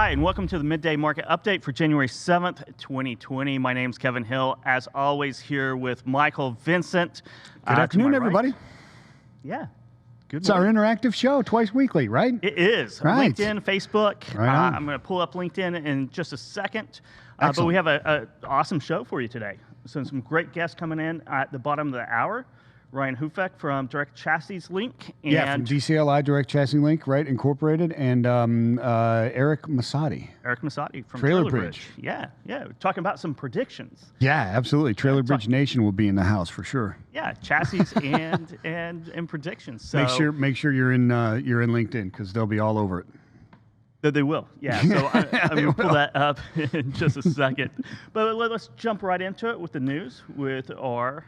Hi, and welcome to the Midday Market Update for January 7th, 2020. My name's Kevin Hill, as always, here with Michael Vincent. Good afternoon, everybody. Right. Yeah. Good It's our interactive show twice weekly, right? It is. Right. LinkedIn, Facebook. Right I'm going to pull up LinkedIn in just a second. Excellent. But we have an awesome show for you today. So some great guests coming in at the bottom of the hour. Ryan Houfek from Direct Chassis Link. And Yeah, from DCLI, Direct Chassis Link, right, Incorporated, and Eric Masady. Eric Masady from Trailer Bridge. Yeah. We're talking about some predictions. Yeah, absolutely. Trailer Bridge Nation will be in the house for sure. Yeah, chassis and predictions. So Make sure you're in LinkedIn because they'll be all over it. They will, yeah. So I'm going to pull that up in just a second. But let's jump right into it with the news with our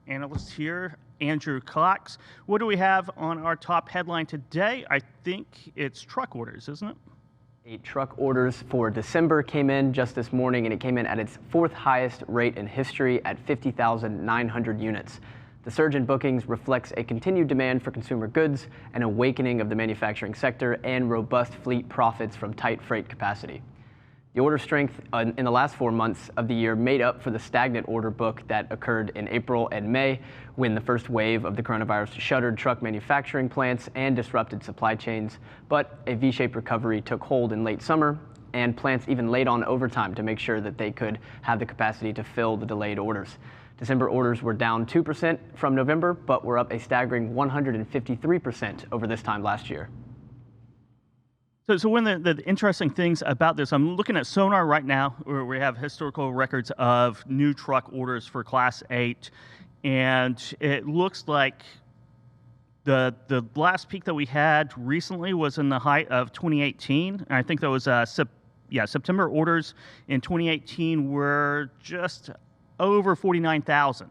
analyst here, Andrew Cox. What do we have on our top headline today? I think it's truck orders, isn't it? Truck orders for December came in just this morning, and it came in at its fourth highest rate in history at 50,900 units. The surge in bookings reflects a continued demand for consumer goods, an awakening of the manufacturing sector, and robust fleet profits from tight freight capacity. The order strength in the last 4 months of the year made up for the stagnant order book that occurred in April and May when the first wave of the coronavirus shuttered truck manufacturing plants and disrupted supply chains. But a V-shaped recovery took hold in late summer, and plants even laid on overtime to make sure that they could have the capacity to fill the delayed orders. December orders were down 2% from November, but were up a staggering 153% over this time last year. So one of the interesting things about this, I'm looking at Sonar right now, where we have historical records of new truck orders for Class 8, and it looks like the last peak that we had recently was in the height of 2018. And I think that was September orders in 2018 were just over 49,000.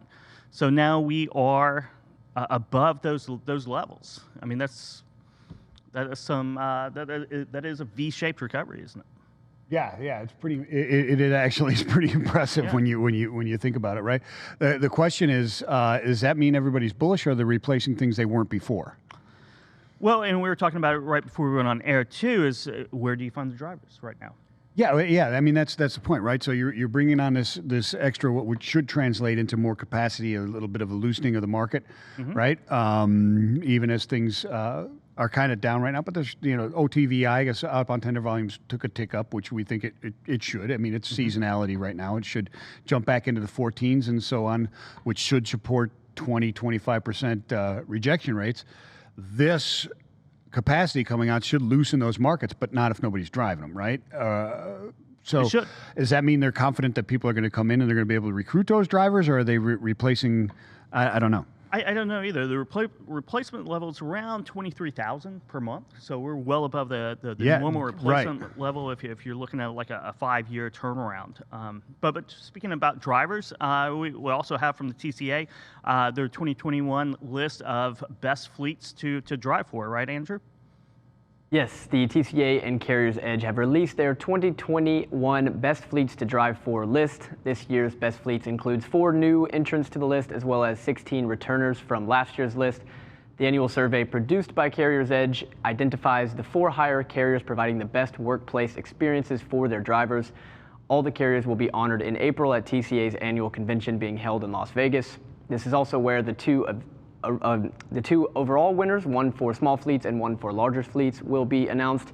So now we are above those levels. I mean, that is a V-shaped recovery, isn't it? Yeah, it's pretty. It actually is pretty impressive when you think about it, right? The question is, does that mean everybody's bullish, or are they replacing things they weren't before? Well, and we were talking about it right before we went on air too. Is where do you find the drivers right now? Yeah. I mean, that's the point, right? So you're bringing on this extra, what should translate into more capacity, a little bit of a loosening of the market, right? Even as things are kind of down right now, but there's, OTVI, I guess, outbound tender volumes took a tick up, which we think it should. I mean, it's seasonality right now. It should jump back into the 14s and so on, which should support 20-25% rejection rates. This capacity coming out should loosen those markets, but not if nobody's driving them, right? So does that mean they're confident that people are going to come in and they're going to be able to recruit those drivers, or are they replacing? I don't know. I don't know either. The replacement level is around 23,000 per month, so we're well above the normal replacement level if you're looking at like a 5-year turnaround. But speaking about drivers, we also have from the TCA their 2021 list of best fleets to drive for, right, Andrew? Yes, the TCA and Carrier's Edge have released their 2021 Best Fleets to Drive For list. This year's Best Fleets includes 4 new entrants to the list, as well as 16 returners from last year's list. The annual survey produced by Carrier's Edge identifies the 4 hire carriers providing the best workplace experiences for their drivers. All the carriers will be honored in April at TCA's annual convention being held in Las Vegas. This is also where the two overall winners, one for small fleets and one for larger fleets, will be announced.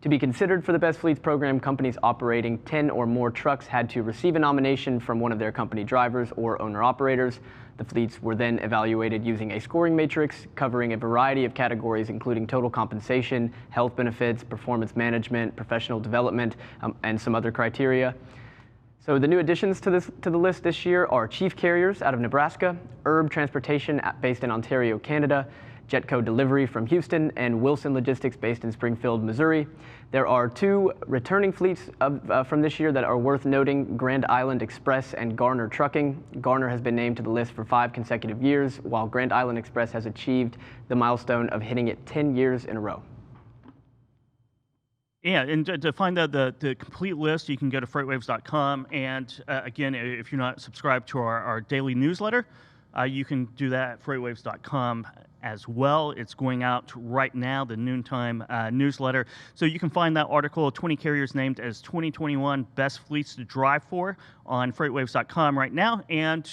To be considered for the Best Fleets program, companies operating 10 or more trucks had to receive a nomination from one of their company drivers or owner-operators. The fleets were then evaluated using a scoring matrix covering a variety of categories, including total compensation, health benefits, performance management, professional development, and some other criteria. So the new additions to the list this year are Chief Carriers out of Nebraska, Herb Transportation based in Ontario, Canada, Jetco Delivery from Houston, and Wilson Logistics based in Springfield, Missouri. There are 2 returning fleets from this year that are worth noting: Grand Island Express and Garner Trucking. Garner has been named to the list for 5 consecutive years, while Grand Island Express has achieved the milestone of hitting it 10 years in a row. Yeah, and to find out the complete list, you can go to FreightWaves.com. And again, if you're not subscribed to our daily newsletter, You can do that at FreightWaves.com as well. It's going out right now, the noontime newsletter. So you can find that article, 20 carriers named as 2021 best fleets to drive for, on FreightWaves.com right now. And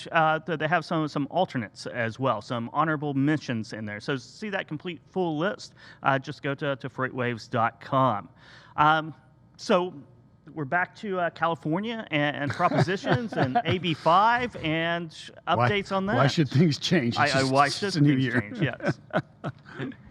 they have some alternates as well, some honorable mentions in there. So to see that complete full list, just go to FreightWaves.com. So we're back to California and propositions and AB5 and updates on that. Why should things change? Why should things change? Yes.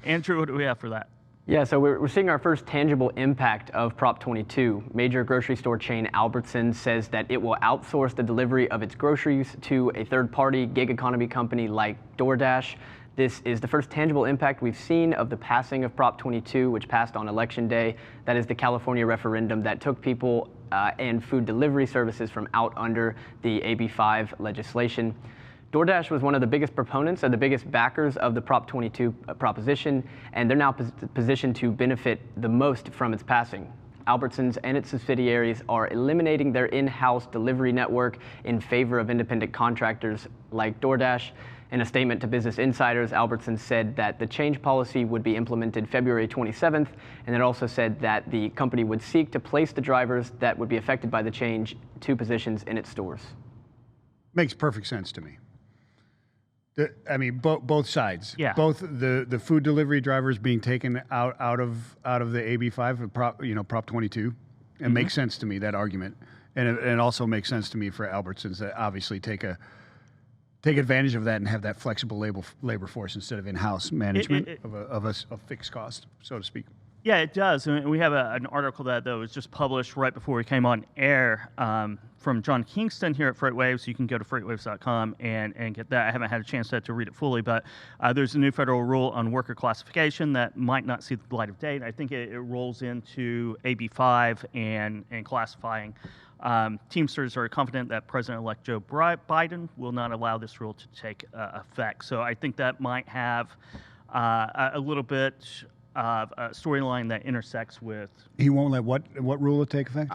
Andrew, what do we have for that? Yeah, so we're seeing our first tangible impact of Prop 22. Major grocery store chain Albertsons says that it will outsource the delivery of its groceries to a third-party gig economy company like DoorDash. This is the first tangible impact we've seen of the passing of Prop 22, which passed on Election Day. That is the California referendum that took people and food delivery services from out under the AB5 legislation. DoorDash was one of the biggest proponents and the biggest backers of the Prop 22 proposition, and they're now positioned to benefit the most from its passing. Albertsons and its subsidiaries are eliminating their in-house delivery network in favor of independent contractors like DoorDash. In a statement to Business Insiders, Albertsons said that the change policy would be implemented February 27th, and it also said that the company would seek to place the drivers that would be affected by the change to positions in its stores. Makes perfect sense to me. I mean, both sides. Yeah. Both the food delivery drivers being taken out of the AB5, Prop 22. It makes sense to me, that argument, and it also makes sense to me for Albertsons to obviously take advantage of that and have that flexible labor force instead of in-house management of a fixed cost, so to speak. Yeah, it does. And we have an article that was just published right before we came on air from John Kingston here at FreightWaves. You can go to FreightWaves.com and get that. I haven't had a chance to read it fully, but there's a new federal rule on worker classification that might not see the light of day. I think it rolls into AB5 and classifying. Teamsters are confident that President-elect Joe Biden will not allow this rule to take effect. So I think that might have a little bit of a storyline that intersects with. He won't let what rule will take effect?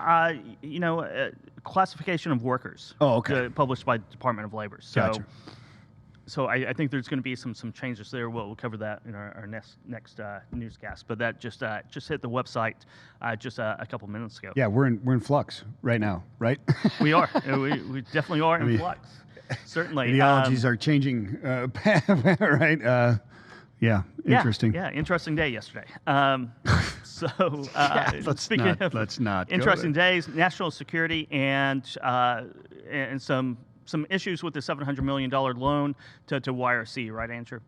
Classification of workers. Oh, okay. Published by the Department of Labor. So, Gotcha. So I think there's going to be some changes there. We'll cover that in our next newscast. But that just hit the website just a couple minutes ago. Yeah, we're in flux right now, right? We are. We definitely are in flux. Certainly. Ideologies are changing, right? Yeah, interesting. Yeah, interesting day yesterday. Let's not. Interesting days, national security, and some issues with the $700 million loan to YRC, right, Andrew?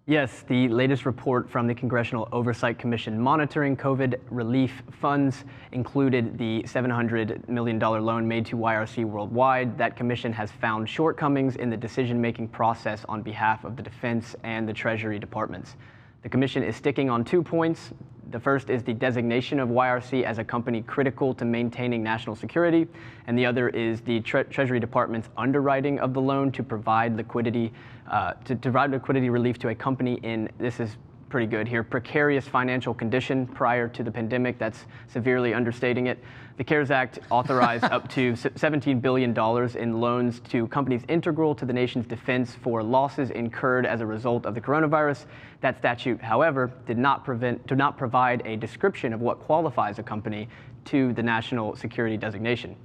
Yes, the latest report from the Congressional Oversight Commission monitoring COVID relief funds included the $700 million loan made to YRC worldwide. That commission has found shortcomings in the decision-making process on behalf of the Defense and the Treasury Departments. The commission is sticking on 2 points. The first is the designation of YRC as a company critical to maintaining national security, and the other is the Treasury Department's underwriting of the loan to provide liquidity relief to a company in, this is pretty good here, precarious financial condition prior to the pandemic. That's severely understating it. The CARES Act authorized up to $17 billion in loans to companies integral to the nation's defense for losses incurred as a result of the coronavirus. That statute, however, did not provide a description of what qualifies a company to the national security designation.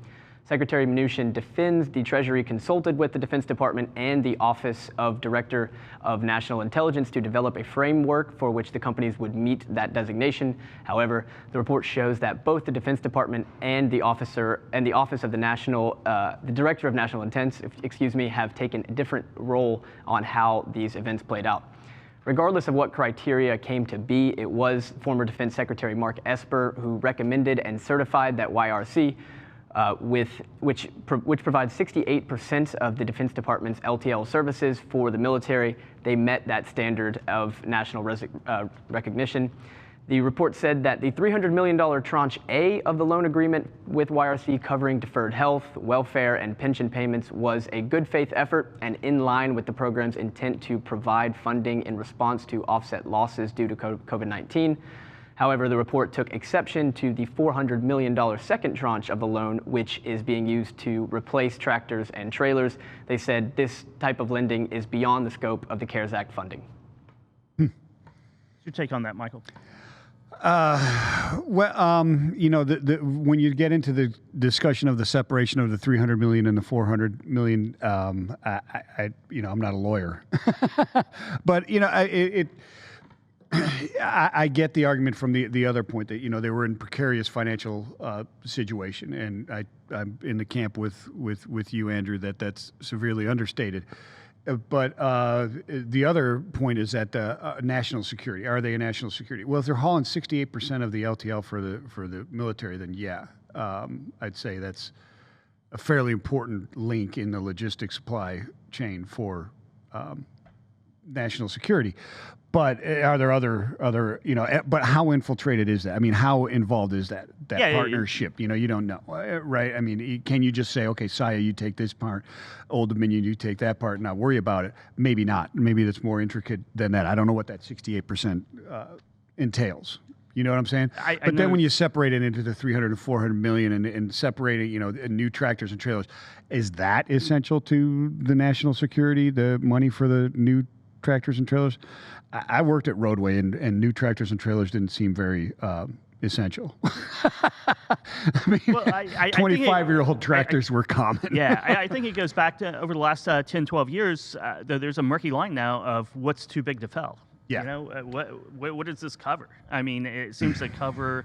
Secretary Mnuchin defends the Treasury consulted with the Defense Department and the Office of Director of National Intelligence to develop a framework for which the companies would meet that designation. However, the report shows that both the Defense Department and the Office of the Director of National Intelligence, have taken a different role on how these events played out. Regardless of what criteria came to be, it was former Defense Secretary Mark Esper who recommended and certified that YRC, which provides 68% of the Defense Department's LTL services for the military. They met that standard of national recognition. The report said that the $300 million tranche A of the loan agreement with YRC covering deferred health, welfare, and pension payments was a good faith effort and in line with the program's intent to provide funding in response to offset losses due to COVID-19. However, the report took exception to the $400 million second tranche of the loan, which is being used to replace tractors and trailers. They said this type of lending is beyond the scope of the CARES Act funding. What's your take on that, Michael? Well, when you get into the discussion of the separation of the 300 million and the 400 million, I'm not a lawyer, but I get the argument from the other point that they were in precarious financial situation, and I'm in the camp with you, Andrew, that's severely understated. But the other point is that national security. Are they a national security? Well, if they're hauling 68% of the LTL for the military, then yeah, I'd say that's a fairly important link in the logistics supply chain for national security. But are there other but how infiltrated is that? I mean, how involved is that partnership? You don't know, right? I mean, can you just say, okay, Saya, you take this part, Old Dominion, you take that part, and not worry about it? Maybe not. Maybe it's more intricate than that. I don't know what that 68% entails. You know what I'm saying? But then when you separate it into the 300 and 400 million and separating, new tractors and trailers, is that essential to the national security, the money for the new tractors and trailers? I worked at Roadway, and new tractors and trailers didn't seem very essential. I mean, 25-year-old tractors were common. Yeah, I think it goes back to over the last 10, 12 years, there's a murky line now of what's too big to fail. Yeah. What does this cover? I mean, it seems to cover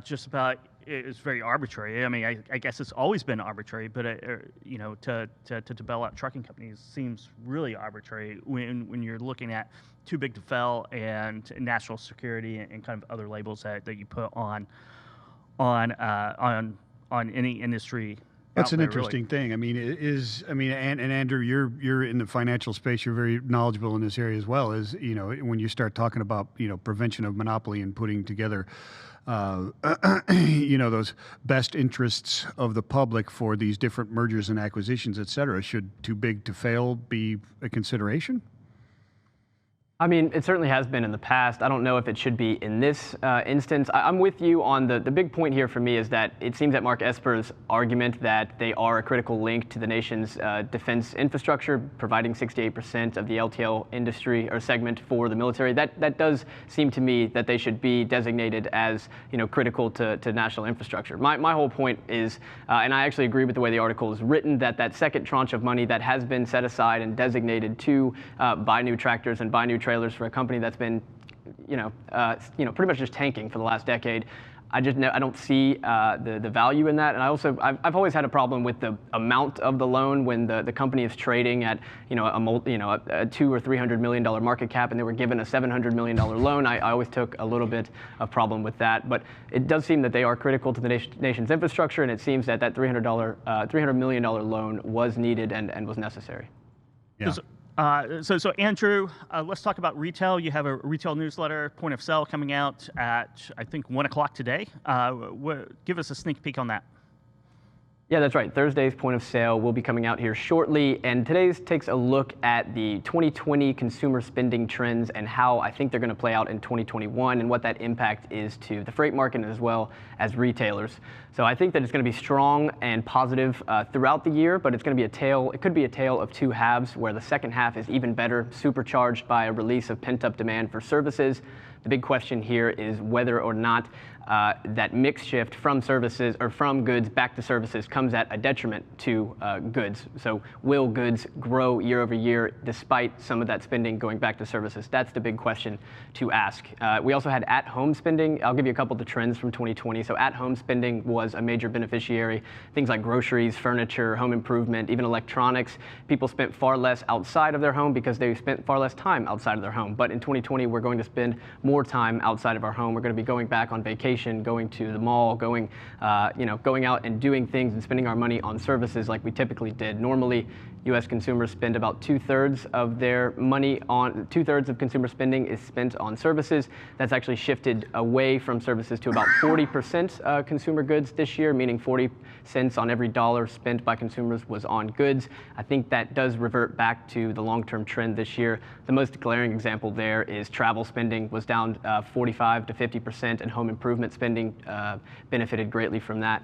just about. It's very arbitrary. I mean, I guess it's always been arbitrary, but to bail out trucking companies seems really arbitrary when you're looking at too big to fail and national security and kind of other labels that you put on any industry. That's an interesting thing. I mean, and Andrew, you're in the financial space. You're very knowledgeable in this area as well. As when you start talking about prevention of monopoly and putting together those best interests of the public for these different mergers and acquisitions, et cetera, should too big to fail be a consideration? I mean, it certainly has been in the past. I don't know if it should be in this instance. I'm with you on the big point here for me is that it seems that Mark Esper's argument that they are a critical link to the nation's defense infrastructure, providing 68% of the LTL industry or segment for the military, that does seem to me that they should be designated as critical to national infrastructure. My whole point is, and I actually agree with the way the article is written, that second tranche of money that has been set aside and designated to buy new tractors and buy new trailers for a company that's been, pretty much just tanking for the last decade. I don't see the value in that, and I've always had a problem with the amount of the loan when the company is trading at a $200 or $300 million market cap, and they were given a $700 million loan. I always took a little bit of problem with that, but it does seem that they are critical to the nation's infrastructure, and it seems that $300 million loan was needed and was necessary. Yeah. So Andrew, let's talk about retail. You have a retail newsletter, Point of Sale, coming out at, I think, 1 o'clock today. Give us a sneak peek on that. Yeah, that's right. Thursday's Point of Sale will be coming out here shortly, and today's takes a look at the 2020 consumer spending trends and how I think they're going to play out in 2021 and what that impact is to the freight market as well as retailers. So I think that it's going to be strong and positive throughout the year, but it's going to be it could be a tale of two halves, where the second half is even better, supercharged by a release of pent-up demand for services. The big question here is whether or not that mix shift from services or from goods back to services comes at a detriment to goods. So will goods grow year over year despite some of that spending going back to services? That's the big question to ask. We also had at-home spending. I'll give you a couple of the trends from 2020. So at-home spending was a major beneficiary. Things like groceries, furniture, home improvement, even electronics. People spent far less outside of their home because they spent far less time outside of their home. But in 2020, we're going to spend more time outside of our home. We're going to be going back on vacation, going to the mall, going out and doing things and spending our money on services like we typically did. Normally, U.S. consumers spend about 2/3 of their money on, 2/3 of consumer spending is spent on services. That's actually shifted away from services to about 40% consumer goods this year, meaning 40 cents on every dollar spent by consumers was on goods. I think that does revert back to the long-term trend this year. The most glaring example there is travel spending was down 45 to 50%, and home improvement spending benefited greatly from that.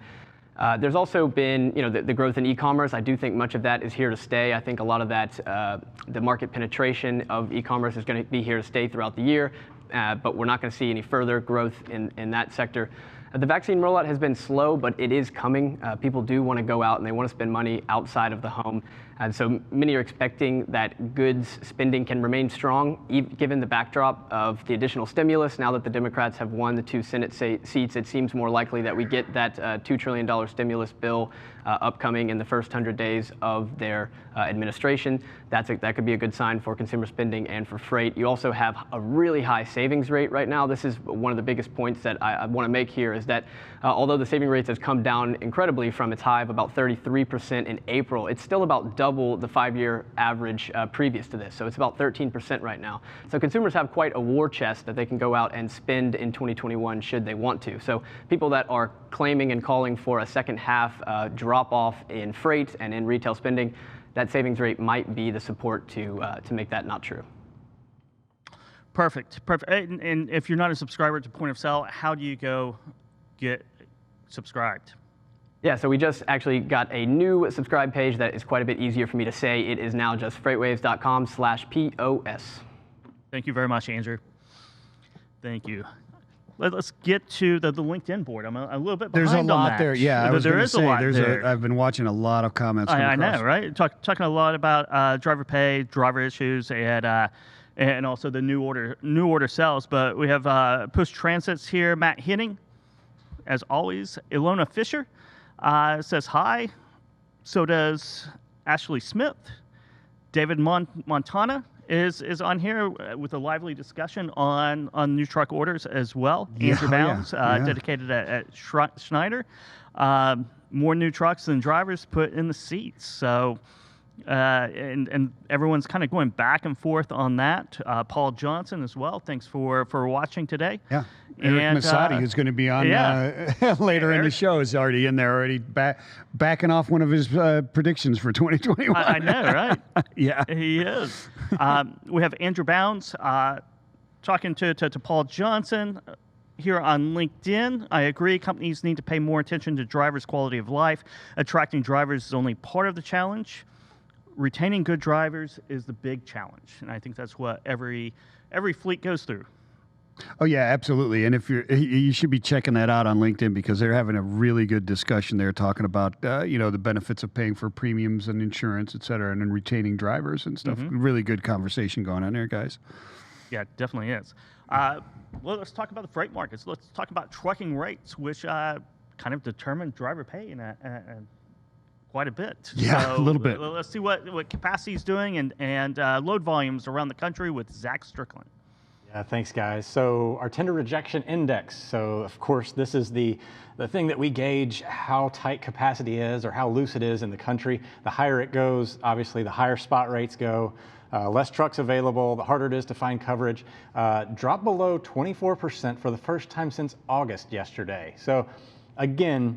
There's also been, the growth in e-commerce. I do think much of that is here to stay. I think a lot of that, the market penetration of e-commerce is going to be here to stay throughout the year, but we're not going to see any further growth in that sector. The vaccine rollout has been slow, but it is coming. People do want to go out and they want to spend money outside of the home. And so many are expecting that goods spending can remain strong, given the backdrop of the additional stimulus. Now that the Democrats have won the 2 Senate seats, it seems more likely that we get that $2 trillion stimulus bill upcoming in the first 100 days of their administration. That could be a good sign for consumer spending and for freight. You also have a really high savings rate right now. This is one of the biggest points that I want to make here, is that although the saving rate has come down incredibly from its high of about 33% in April, it's still about double the 5-year average previous to this. So it's about 13% right now. So consumers have quite a war chest that they can go out and spend in 2021 should they want to. So people that are claiming and calling for a second half drop off in freight and in retail spending, that savings rate might be the support to make that not true. Perfect. And if you're not a subscriber to Point of Sale, how do you go get subscribed? Yeah, so we just actually got a new subscribe page that is quite a bit easier for me to say. It is now just freightwaves.com/POS. Thank you very much, Andrew. Thank you. Let's get to the LinkedIn board. I'm a little bit behind There's a on lot that. there. Yeah, I was there going to is say, a lot there. I've been watching a lot of comments. I know, right? Talking a lot about driver pay, driver issues, and also the new order sales. But we have Post Transits here. Matt Henning, as always. Ilona Fisher says hi. So does Ashley Smith. David Montana is on here with a lively discussion on new truck orders as well. Yeah, Andrew Bounds, yeah. dedicated at Schneider. More new trucks than drivers put in the seats. So, and everyone's kind of going back and forth on that. Paul Johnson as well. Thanks for watching today. Yeah. Eric Masady, who's going to be on later in the show, is already in there, already backing off one of his predictions for 2021. I know, right? Yeah. He is. We have Andrew Bounds talking to Paul Johnson here on LinkedIn. I agree, companies need to pay more attention to drivers' quality of life. Attracting drivers is only part of the challenge. Retaining good drivers is the big challenge, and I think that's what every fleet goes through. Oh yeah, absolutely. And if you should be checking that out on LinkedIn, because they're having a really good discussion there, talking about the benefits of paying for premiums and insurance, et cetera, and then retaining drivers and stuff. Mm-hmm. Really good conversation going on there, guys. Yeah, it definitely is. Well, let's talk about the freight markets. Let's talk about trucking rates, which kind of determine driver pay in quite a bit. Yeah, so a little bit. Let's see what capacity is doing and load volumes around the country with Zach Strickland. Yeah, thanks, guys. So our tender rejection index. So of course, this is the thing that we gauge how tight capacity is or how loose it is in the country. The higher it goes, obviously, the higher spot rates go. Less trucks available, the harder it is to find coverage. Dropped below 24% for the first time since August yesterday. So again,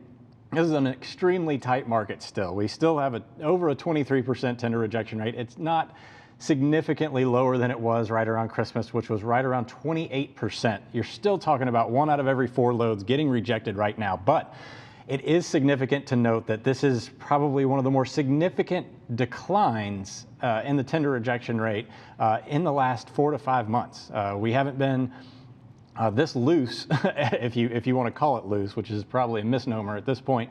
this is an extremely tight market still. We still have over a 23% tender rejection rate. It's not significantly lower than it was right around Christmas, which was right around 28%. You're still talking about 1 out of every 4 loads getting rejected right now. But it is significant to note that this is probably one of the more significant declines in the tender rejection rate in the last 4 to 5 months. We haven't been this loose, if you want to call it loose, which is probably a misnomer at this point,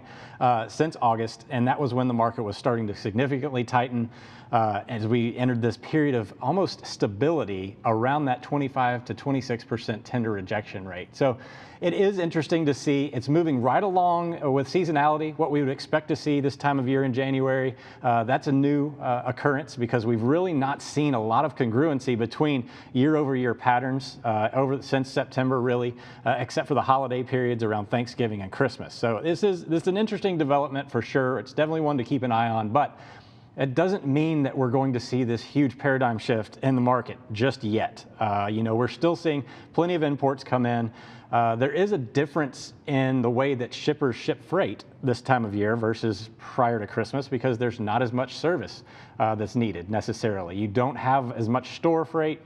since August, and that was when the market was starting to significantly tighten as we entered this period of almost stability around that 25 to 26% tender rejection rate. So it is interesting to see it's moving right along with seasonality, what we would expect to see this time of year in January. That's a new occurrence because we've really not seen a lot of congruency between year-over-year patterns since September, really, except for the holiday periods around Thanksgiving and Christmas. So this is an interesting development for sure. It's definitely one to keep an eye on, but It doesn't mean that we're going to see this huge paradigm shift in the market just yet. We're still seeing plenty of imports come in. There is a difference in the way that shippers ship freight this time of year versus prior to Christmas because there's not as much service that's needed necessarily. You don't have as much store freight,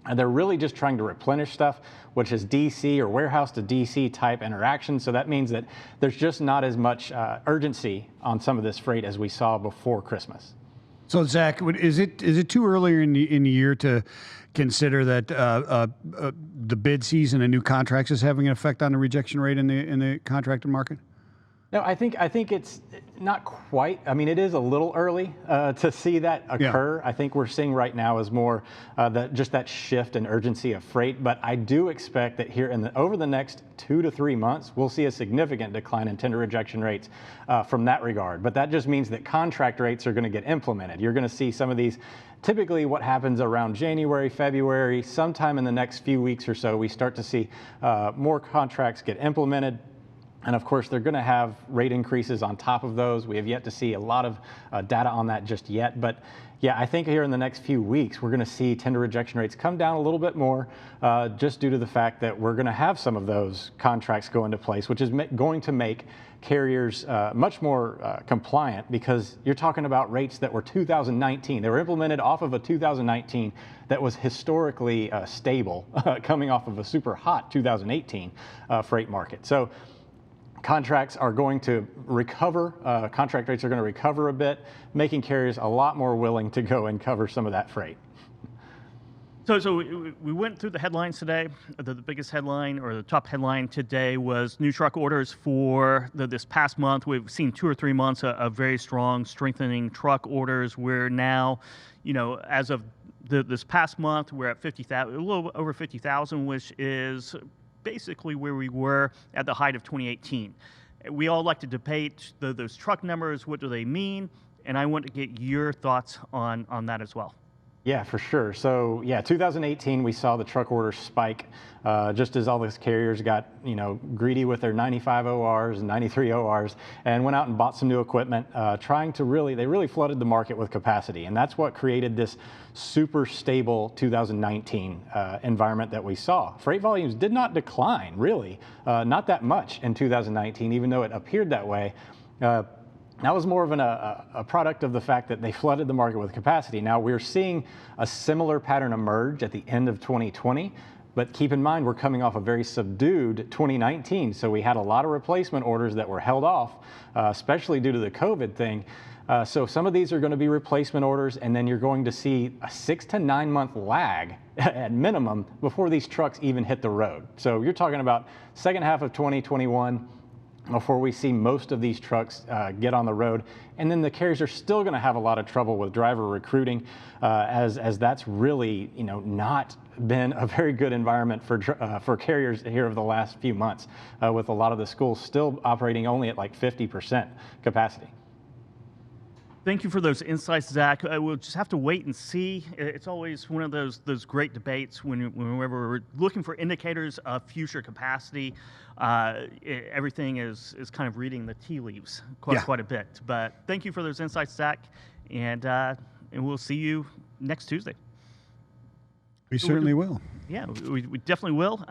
and they're really just trying to replenish stuff, which is DC or warehouse to DC type interaction. So that means that there's just not as much urgency on some of this freight as we saw before Christmas. So Zach, is it too early in the year to consider that the bid season and new contracts is having an effect on the rejection rate in the contracted market? No, I think it's not quite. I mean, it is a little early to see that occur. Yeah. I think we're seeing right now is more just that shift in urgency of freight. But I do expect that here over the next 2 to 3 months, we'll see a significant decline in tender rejection rates from that regard. But that just means that contract rates are going to get implemented. You're going to see some of these. Typically what happens around January, February, sometime in the next few weeks or so, we start to see more contracts get implemented. And of course, they're going to have rate increases on top of those. We have yet to see a lot of data on that just yet. But yeah, I think here in the next few weeks, we're going to see tender rejection rates come down a little bit more just due to the fact that we're going to have some of those contracts go into place, which is going to make carriers much more compliant because you're talking about rates that were 2019. They were implemented off of a 2019 that was historically stable coming off of a super hot 2018 freight market. So contracts are going to recover, contract rates are going to recover a bit, making carriers a lot more willing to go and cover some of that freight. So we went through the headlines today. The biggest headline or the top headline today was new truck orders for this past month. We've seen 2 or 3 months of very strong strengthening truck orders. We're now, as of this past month, we're at 50,000, a little over 50,000, which is basically where we were at the height of 2018. We all like to debate those truck numbers. What do they mean? And I want to get your thoughts on that as well. Yeah, for sure. So yeah, 2018, we saw the truck orders spike just as all these carriers got, greedy with their 95 ORs and 93 ORs and went out and bought some new equipment, they really flooded the market with capacity. And that's what created this super stable 2019 environment that we saw. Freight volumes did not decline, really, not that much in 2019, even though it appeared that way. That was more of a product of the fact that they flooded the market with capacity. Now we're seeing a similar pattern emerge at the end of 2020, but keep in mind we're coming off a very subdued 2019. So we had a lot of replacement orders that were held off, especially due to the COVID thing. So some of these are going to be replacement orders, and then you're going to see a 6 to 9 month lag at minimum before these trucks even hit the road. So you're talking about second half of 2021 before we see most of these trucks get on the road. And then the carriers are still going to have a lot of trouble with driver recruiting as that's really not been a very good environment for carriers here over the last few months with a lot of the schools still operating only at like 50% capacity. Thank you for those insights, Zach. We'll just have to wait and see. It's always one of those great debates whenever we're looking for indicators of future capacity. Everything is kind of reading the tea leaves quite a bit. But thank you for those insights, Zach, and we'll see you next Tuesday. We certainly will. Yeah, we definitely will.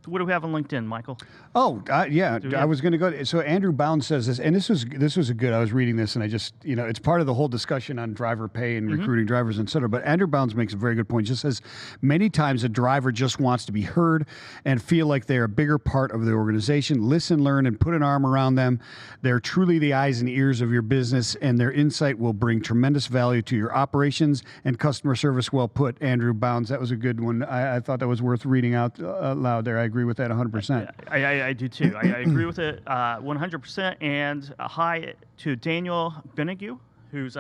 What do we have on LinkedIn, Michael? Oh, yeah, I was going to go. So Andrew Bounds says this, and this was a good. I was reading this, and I just, it's part of the whole discussion on driver pay and recruiting drivers, et cetera. But Andrew Bounds makes a very good point. Just says many times a driver just wants to be heard and feel like they're a bigger part of the organization. Listen, learn, and put an arm around them. They're truly the eyes and ears of your business, and their insight will bring tremendous value to your operations and customer service. Well put, Andrew Bounds. That was a good one. I thought that was worth reading out loud there. I agree with that 100%. I do too. I agree with it 100%. And a hi to Daniel Benegu, who's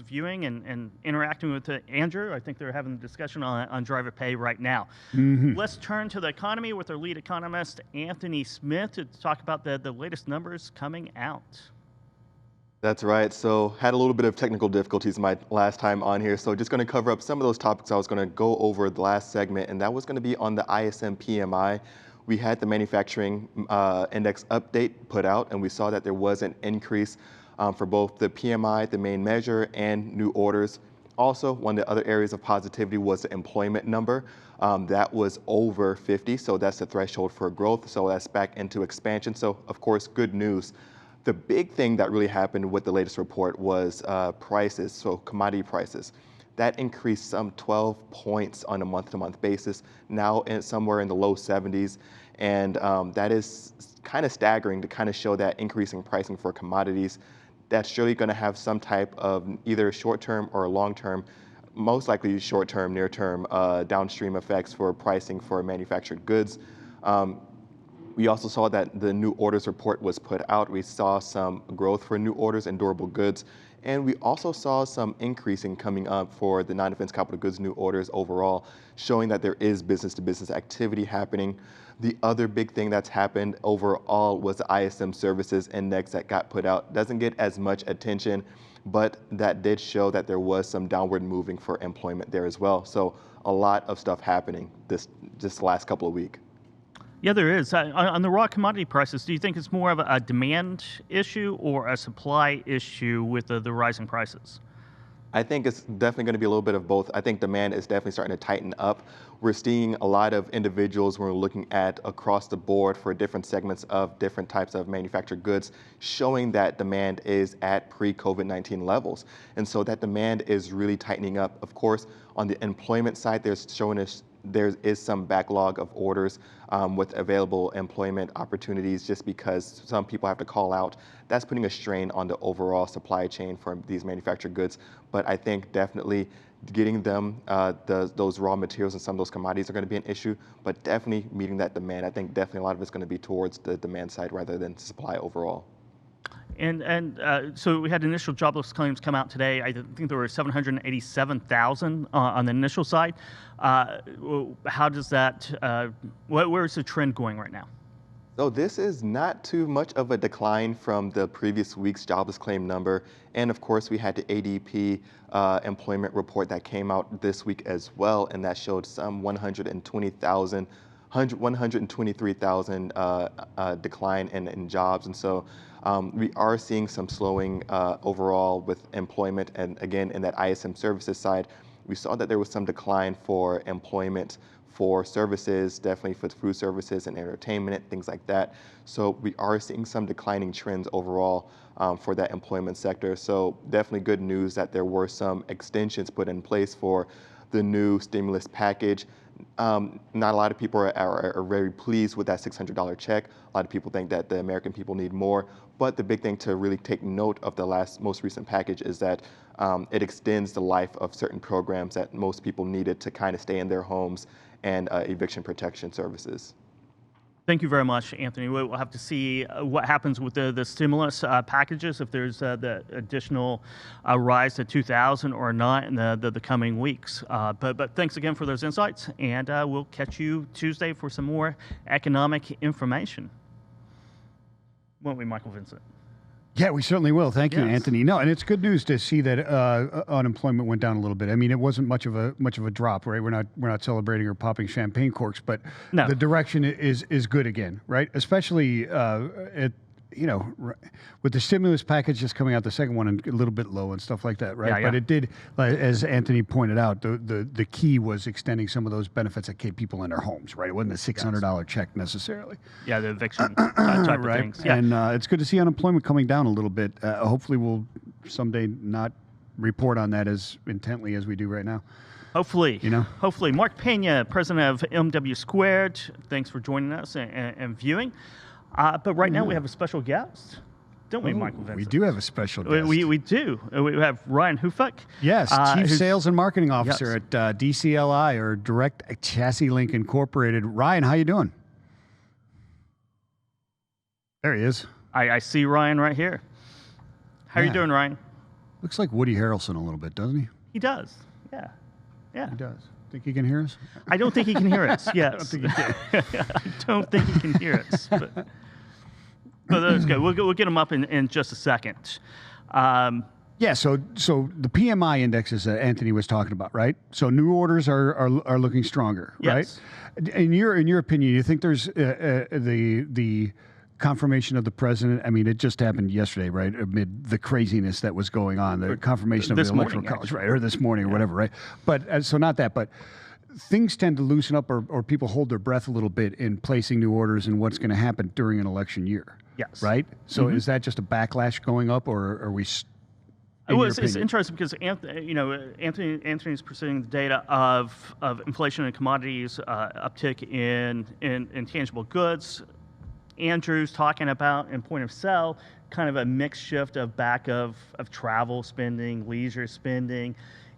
viewing and interacting with Andrew. I think they're having a discussion on driver pay right now. Let's turn to the economy with our lead economist, Anthony Smith, to talk about the latest numbers coming out. That's right. So had a little bit of technical difficulties my last time on here. So just going to cover up some of those topics I was going to go over the last segment, and that was going to be on the ISM PMI. We had the manufacturing index update put out, and we saw that there was an increase for both the PMI, the main measure, and new orders. Also, one of the other areas of positivity was the employment number. That was over 50, so that's the threshold for growth. So that's back into expansion. So, of course, good news. The big thing that really happened with the latest report was prices, so commodity prices. That increased some 12 points on a month-to-month basis, now somewhere in the low 70s. And that is kind of staggering to kind of show that increasing pricing for commodities. That's surely going to have some type of either short-term or long-term, most likely short-term, near-term downstream effects for pricing for manufactured goods. We also saw that the new orders report was put out. We saw some growth for new orders and durable goods. And we also saw some increasing coming up for the non-defense capital goods new orders overall, showing that there is business-to-business activity happening. The other big thing that's happened overall was the ISM Services Index that got put out. Doesn't get as much attention, but that did show that there was some downward moving for employment there as well. So a lot of stuff happening this last couple of weeks. Yeah, there is. On the raw commodity prices, do you think it's more of a demand issue or a supply issue with the rising prices? I think it's definitely going to be a little bit of both. I think demand is definitely starting to tighten up. We're seeing a lot of individuals when we're looking at across the board for different segments of different types of manufactured goods, showing that demand is at pre-COVID-19 levels. And so that demand is really tightening up. Of course, on the employment side, there is some backlog of orders with available employment opportunities just because some people have to call out. That's putting a strain on the overall supply chain for these manufactured goods. But I think definitely getting them, those raw materials and some of those commodities are going to be an issue, but definitely meeting that demand. I think definitely a lot of it's going to be towards the demand side rather than supply overall. And so we had initial jobless claims come out today. I think there were 787,000 on the initial side. How does that, where's the trend going right now? So this is not too much of a decline from the previous week's jobless claim number. And of course, we had the ADP employment report that came out this week as well, and that showed some 123,000 decline in jobs. And so we are seeing some slowing overall with employment. And again, in that ISM services side, we saw that there was some decline for employment for services, definitely for food services and entertainment, things like that. So we are seeing some declining trends overall for that employment sector. So definitely good news that there were some extensions put in place for the new stimulus package. Not a lot of people are very pleased with that $600 check. A lot of people think that the American people need more. But the big thing to really take note of the most recent package is that it extends the life of certain programs that most people needed to kind of stay in their homes and eviction protection services. Thank you very much, Anthony. We'll have to see what happens with the stimulus packages, if there's the additional rise to 2,000 or not in the coming weeks. But thanks again for those insights, and we'll catch you Tuesday for some more economic information. Won't we, Michael Vincent? Yeah, we certainly will. Thank you, Yes. Anthony. No, and it's good news to see that unemployment went down a little bit. I mean, it wasn't much of a drop, right? We're not celebrating or popping champagne corks, but No. the direction is good again, right? Especially with the stimulus package just coming out, the second one a little bit low and stuff like that, right? Yeah. But it did, as Anthony pointed out, the key was extending some of those benefits that keep people in their homes, right? It wasn't a $600 check necessarily. Yeah, the eviction type of Right. things. Yeah. And it's good to see unemployment coming down a little bit. Hopefully we'll someday not report on that as intently as we do right now. Hopefully. You know? Hopefully. Mark Pena, president of MW Squared, thanks for joining us and viewing. But right now we have a special guest, don't we, Michael Vincent? We do have a special guest. We do. We have Ryan Houfek. Yes, Chief who's- Sales and Marketing Officer at DCLI, or Direct Chassis Link Incorporated. Ryan, how you doing? There he is. I see Ryan right here. How are you Yeah. doing, Ryan? Looks like Woody Harrelson a little bit, doesn't he? He does. Yeah. He does. Think he can hear us? I don't think he can hear us. Yes. I don't think he can hear us. But that's good. We'll get him up in just a second. Yeah, so the PMI indexes that Anthony was talking about, right? So new orders are looking stronger, Yes. right? In your opinion, you think there's the confirmation of the president. I mean, it just happened yesterday, right? Amid the craziness that was going on, the confirmation of the electoral college, right? Or this morning or whatever, right? But so not that, but things tend to loosen up or people hold their breath a little bit in placing new orders and what's going to happen during an election year. Yes. Right? So is that just a backlash going up, or are we... It's interesting because Anthony's pursuing the data of inflation in commodities, uptick in intangible goods. Andrew's talking about in point of sale, kind of a mixed shift of travel spending, leisure spending,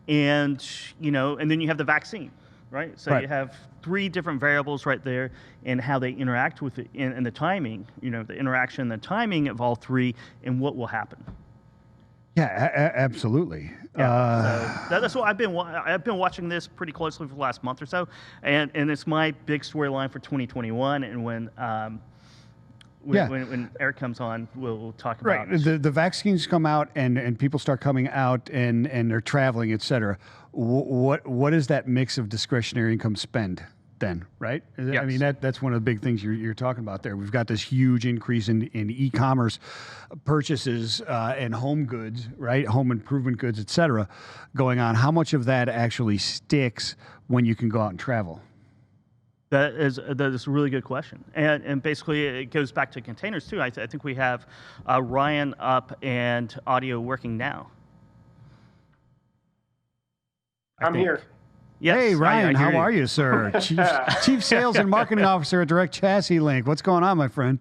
and then you have the vaccine, right? So you have three different variables right there, and how they interact with it, and the timing, the interaction, the timing of all three, and what will happen. Yeah, absolutely. Yeah, so that's what I've been watching this pretty closely for the last month or so, and it's my big storyline for 2021. And when Eric comes on, we'll talk about the vaccines come out and people start coming out and they're traveling, et cetera. What is that mix of discretionary income spend then, right? Yes. I mean, that's one of the big things you're talking about there. We've got this huge increase in e-commerce purchases and home goods, right? Home improvement goods, et cetera, going on. How much of that actually sticks when you can go out and travel? That is a really good question, and basically it goes back to containers too. I think we have Ryan up and audio working now. I'm here. Yes, hey, Ryan, how you. are you, sir? Chief Sales and Marketing Officer at Direct Chassis Link. What's going on, my friend?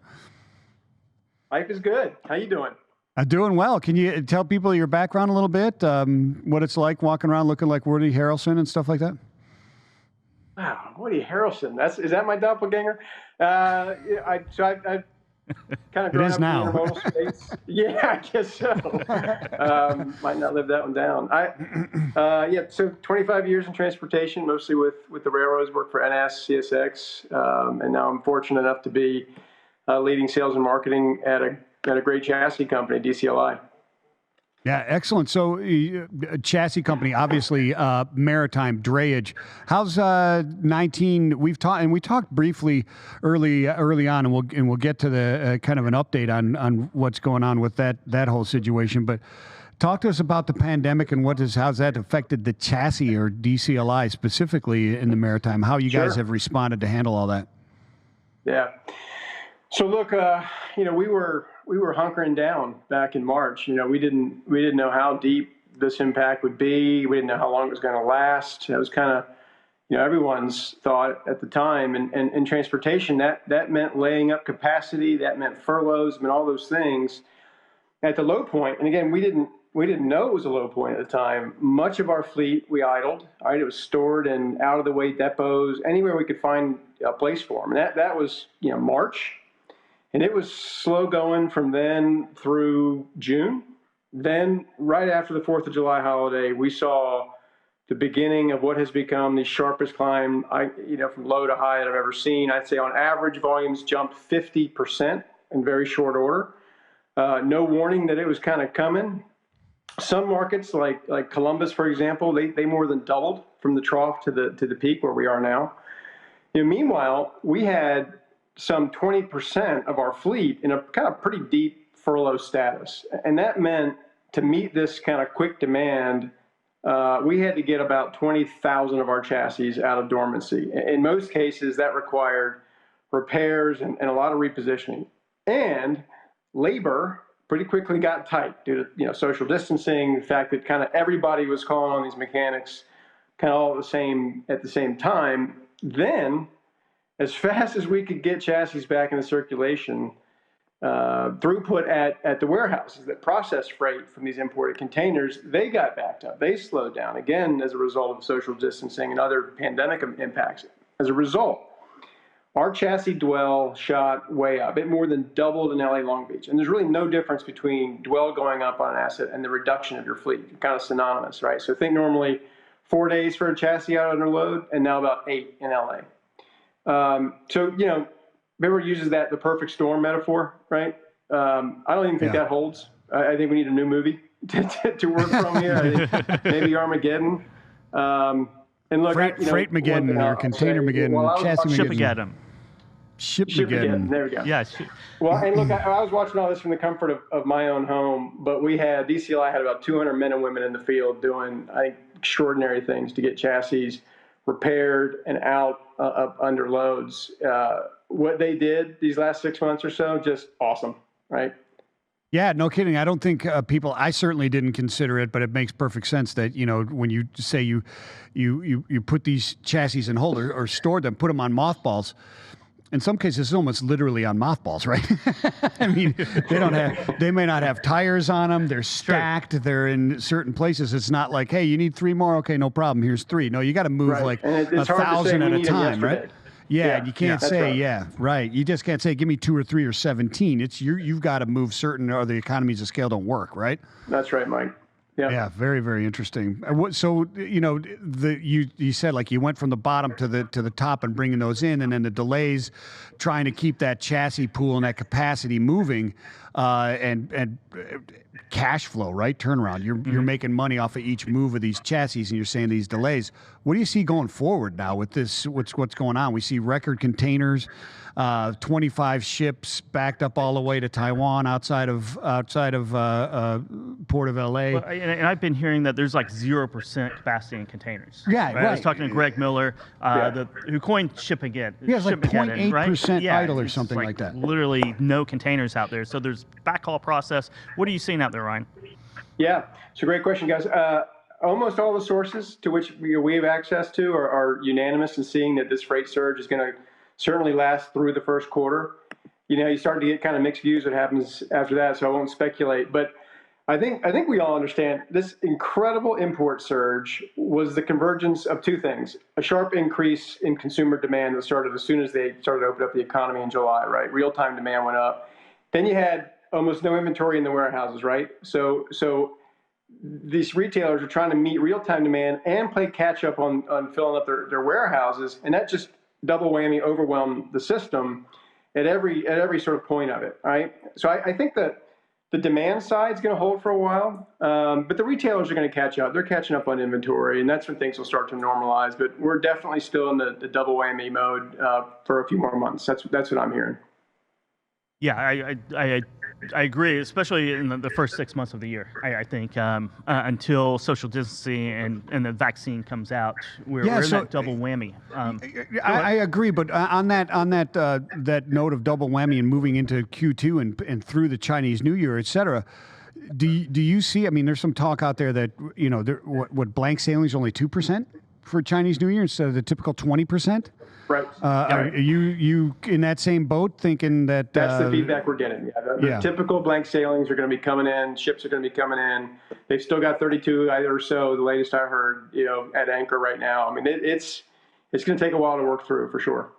Life is good. How you doing? I'm doing well. Can you tell people your background a little bit? What it's like walking around looking like Woody Harrelson and stuff like that? Wow, Woody Harrelson. Is that my doppelganger? I kind of grown up in the intermodal space. Yeah, I guess so. Might not live that one down. So 25 years in transportation, mostly with the railroads. Worked for NS, CSX, and now I'm fortunate enough to be leading sales and marketing at a great chassis company, DCLI. Yeah, excellent. So, chassis company, obviously, maritime drayage. How's 19? We talked briefly early on, and we'll get to the kind of an update on what's going on with that whole situation. But talk to us about the pandemic and how's that affected the chassis or DCLI specifically in the maritime. How you guys have responded to handle all that? Yeah. So look, we were hunkering down back in March. We didn't know how deep this impact would be. We didn't know how long it was going to last. It was kind of, everyone's thought at the time. And in transportation, that meant laying up capacity. That meant furloughs. Meant all those things at the low point. And again, we didn't know it was a low point at the time. Much of our fleet we idled. Right, it was stored in out of the way depots, anywhere we could find a place for them. And that was March. And it was slow going from then through June. Then, right after the 4th of July holiday, we saw the beginning of what has become the sharpest climb, from low to high that I've ever seen. I'd say on average, volumes jumped 50% in very short order. No warning that it was kind of coming. Some markets, like Columbus, for example, they more than doubled from the trough to the peak where we are now. Meanwhile, we had some 20% of our fleet in a kind of pretty deep furlough status. And that meant to meet this kind of quick demand, we had to get about 20,000 of our chassis out of dormancy. In most cases, that required repairs and a lot of repositioning. And labor pretty quickly got tight due to social distancing, the fact that kind of everybody was calling on these mechanics kind of all at the same time. Then, as fast as we could get chassis back into circulation, throughput at the warehouses that process freight from these imported containers, they got backed up. They slowed down, again, as a result of social distancing and other pandemic impacts. As a result, our chassis dwell shot way up. It more than doubled in LA Long Beach. And there's really no difference between dwell going up on an asset and the reduction of your fleet. Kind of synonymous, right? So think normally 4 days for a chassis out under load, and now about 8 in LA. Everyone uses the perfect storm metaphor, right? I don't even think that holds. I think we need a new movie to work from here. I think maybe Armageddon. And look, Freight-mageddon or Container-mageddon, Chassis-mageddon. Ship-mageddon. Ship-mageddon. There we go. Yeah. Well, and look, I was watching all this from the comfort of my own home, but DCLI had about 200 men and women in the field doing, I think, extraordinary things to get chassis repaired and out up under loads. What they did these last 6 months or so, just awesome, right? Yeah, no kidding. I don't think I certainly didn't consider it, but it makes perfect sense that, when you say you put these chassis in hold or store them, put them on mothballs. In some cases, it's almost literally on mothballs, right? I mean, they may not have tires on them. They're stacked. Sure. They're in certain places. It's not like, hey, you need 3 more. Okay, no problem. Here's 3. No, you got to move like 1,000 at a time, right? Yeah, you can't say, right. You just can't say, give me 2 or 3 or 17. It's you've got to move certain, or the economies of scale don't work, right? That's right, Mike. Yeah. Yeah, very, very interesting. So, you said like you went from the bottom to the top and bringing those in, and then the delays, trying to keep that chassis pool and that capacity moving, and cash flow, right? Turnaround. You're making money off of each move of these chassis, and you're saying these delays. What do you see going forward now with this? What's going on? We see record containers, 25 ships backed up all the way to Taiwan outside of Port of LA. Well, and I've been hearing that there's like 0% capacity in containers. Yeah, right. I was talking to Greg Miller, who coined ship again. Yeah, it's like 0.8% idle or something like that. Literally no containers out there. So there's backhaul process. What are you seeing out there, Ryan? Yeah, it's a great question, guys. Almost all the sources to which we have access to are unanimous in seeing that this freight surge is going to certainly last through the first quarter. You start to get kind of mixed views what happens after that, so I won't speculate. But I think we all understand this incredible import surge was the convergence of 2 things: a sharp increase in consumer demand that started as soon as they started to open up the economy in July, right? Real-time demand went up. Then you had almost no inventory in the warehouses, right? So these retailers are trying to meet real-time demand and play catch-up on filling up their warehouses, and that just double whammy overwhelmed the system at every sort of point of it, right? So I think that the demand side is going to hold for a while, but the retailers are going to catch up. They're catching up on inventory, and that's when things will start to normalize. But we're definitely still in the double whammy mode for a few more months. That's what I'm hearing. Yeah, I agree, especially in the first 6 months of the year. I think until social distancing and the vaccine comes out, we're in that double whammy. I agree, but on that note of double whammy and moving into Q2 and through the Chinese New Year, et cetera, do you see? I mean, there's some talk out there that what blank sailing is only 2% for Chinese New Year instead of the typical 20%. Right. Are you in that same boat thinking that... That's the feedback we're getting. The typical blank sailings are going to be coming in. Ships are going to be coming in. They've still got 32 or so, the latest I heard, at anchor right now. I mean, it's going to take a while to work through for sure.